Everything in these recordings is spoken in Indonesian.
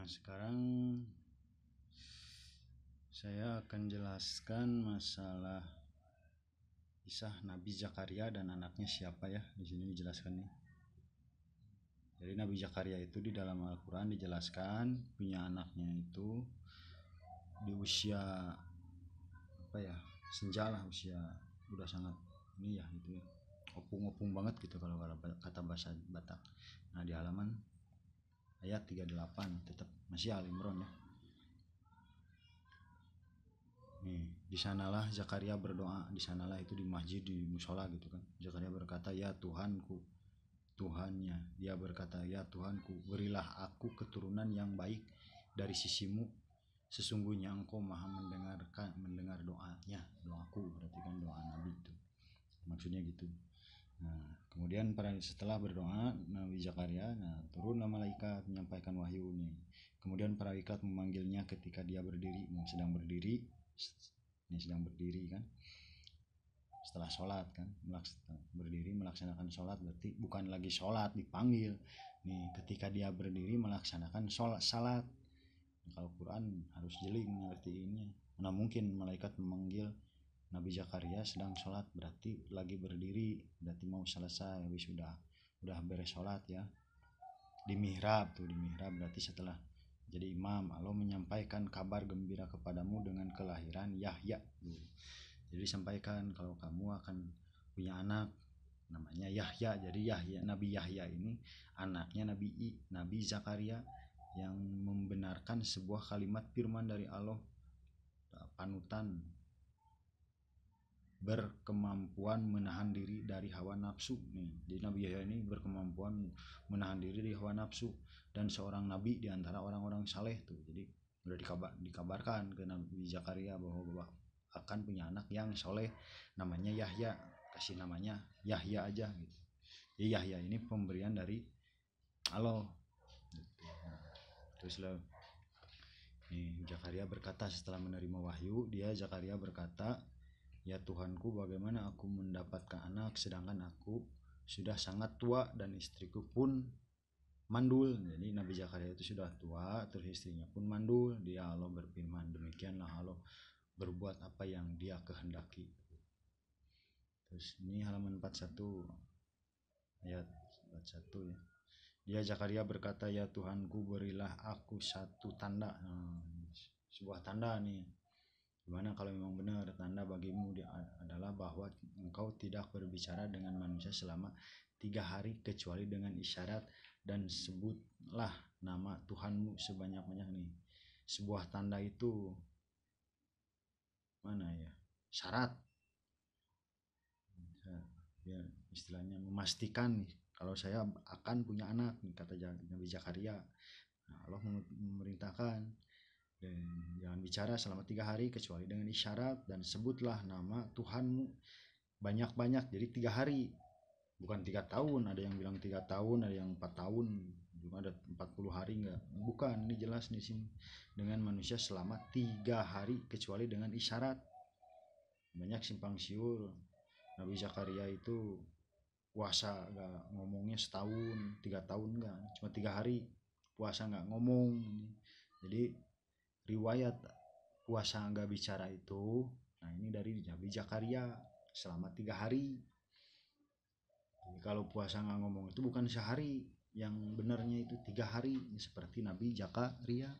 Sekarang saya akan jelaskan masalah kisah Nabi Zakaria dan anaknya siapa ya. Di sini dijelaskan nih. Jadi Nabi Zakaria itu di dalam Al-Quran dijelaskan punya anaknya itu di usia senja lah, usia udah sangat ini ya gitu ya, opung-opung banget gitu kalau kata bahasa Batak. Nah di halaman ayat 38 tetap masih Al-Imran ya. Nih, di sanalah Zakaria berdoa, di sanalah itu di masjid, di musola gitu kan. Zakaria berkata, "Ya Tuhanku, Tuhannya." Dia berkata, "Ya Tuhanku, berilah aku keturunan yang baik dari sisimu. Sesungguhnya Engkau Maha mendengar doanya." Doaku berarti kan doa Nabi itu. Maksudnya gitu. Nah, kemudian setelah berdoa Nabi Zakaria, turunlah malaikat menyampaikan wahyu nih. Kemudian para malaikat memanggilnya ketika dia berdiri, sedang berdiri kan, setelah sholat kan, berdiri melaksanakan sholat, berarti bukan lagi sholat dipanggil nih, ketika dia berdiri melaksanakan salat. Kalau Quran harus jeli ngerti ini. Nah mungkin malaikat memanggil Nabi Zakaria sedang sholat, berarti lagi berdiri, berarti mau selesai, habis udah beres sholat ya. Di mihrab berarti setelah jadi imam, Allah menyampaikan kabar gembira kepadamu dengan kelahiran Yahya. Jadi sampaikan kalau kamu akan punya anak namanya Yahya. Jadi Nabi Yahya ini anaknya Nabi Zakaria yang membenarkan sebuah kalimat firman dari Allah, panutan berkemampuan menahan diri dari hawa nafsu nih. Jadi Nabi Yahya ini berkemampuan menahan diri dari hawa nafsu, dan seorang nabi di antara orang-orang saleh tuh. Jadi udah dikabarkan ke Nabi Zakaria bahwa akan punya anak yang soleh namanya Yahya, kasih namanya Yahya aja gitu. Jadi Yahya ini pemberian dari Allah gitu. Terus Zakaria berkata setelah menerima wahyu, Zakaria berkata, "Ya Tuhanku, bagaimana aku mendapatkan anak sedangkan aku sudah sangat tua dan istriku pun mandul." Jadi Nabi Zakaria itu sudah tua, terus istrinya pun mandul. Dia Allah berfirman, demikianlah Allah berbuat apa yang Dia kehendaki. Terus ini halaman 41 ayat 41 ya. Dia Zakaria berkata, "Ya Tuhanku, berilah aku satu tanda." Sebuah tanda nih. Gimana kalau memang benar tanda bagimu adalah bahwa engkau tidak berbicara dengan manusia selama 3 hari kecuali dengan isyarat, dan sebutlah nama Tuhanmu sebanyak-banyak nih. Sebuah tanda itu mana ya? Syarat. Ya, istilahnya memastikan nih, kalau saya akan punya anak nih, kata Nabi Zakaria. Allah memerintahkan, dan jangan bicara selama 3 hari kecuali dengan isyarat, dan sebutlah nama Tuhanmu banyak-banyak. Jadi 3 hari, bukan 3 tahun. Ada yang bilang 3 tahun, ada yang 4 tahun, juga ada 40 hari enggak. Bukan, ini jelas di sini dengan manusia selama 3 hari kecuali dengan isyarat. Banyak simpang siur. Nabi Zakaria itu puasa enggak ngomongnya setahun, 3 tahun enggak, cuma 3 hari puasa enggak ngomong. Jadi riwayat puasa enggak bicara itu, nah ini dari Nabi Zakaria selama 3 hari. Jadi kalau puasa enggak ngomong itu bukan sehari, yang benarnya itu 3 hari seperti Nabi Zakaria.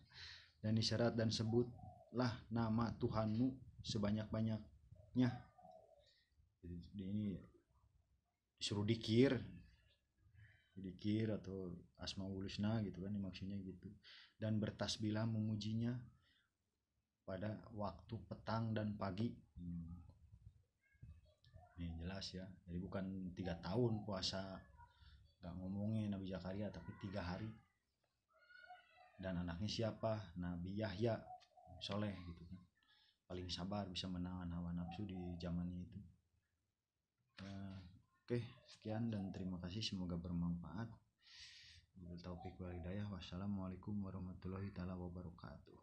Dan isyarat, dan sebutlah nama Tuhanmu sebanyak-banyaknya. Jadi ini disuruh dikir atau Asmaul Husna gitu kan, maksudnya gitu. Dan bertasbihlah memujinya pada waktu petang dan pagi. Nih jelas ya. Jadi bukan 3 tahun puasa gak ngomongnya Nabi Zakaria, tapi 3 hari. Dan anaknya siapa? Nabi Yahya, soleh gitu kan, paling sabar, bisa menahan hawa nafsu di zamannya itu. Oke, sekian dan terima kasih, semoga bermanfaat. Wabillahi taufik wal hidayah. Wassalamualaikum warahmatullahi wabarakatuh.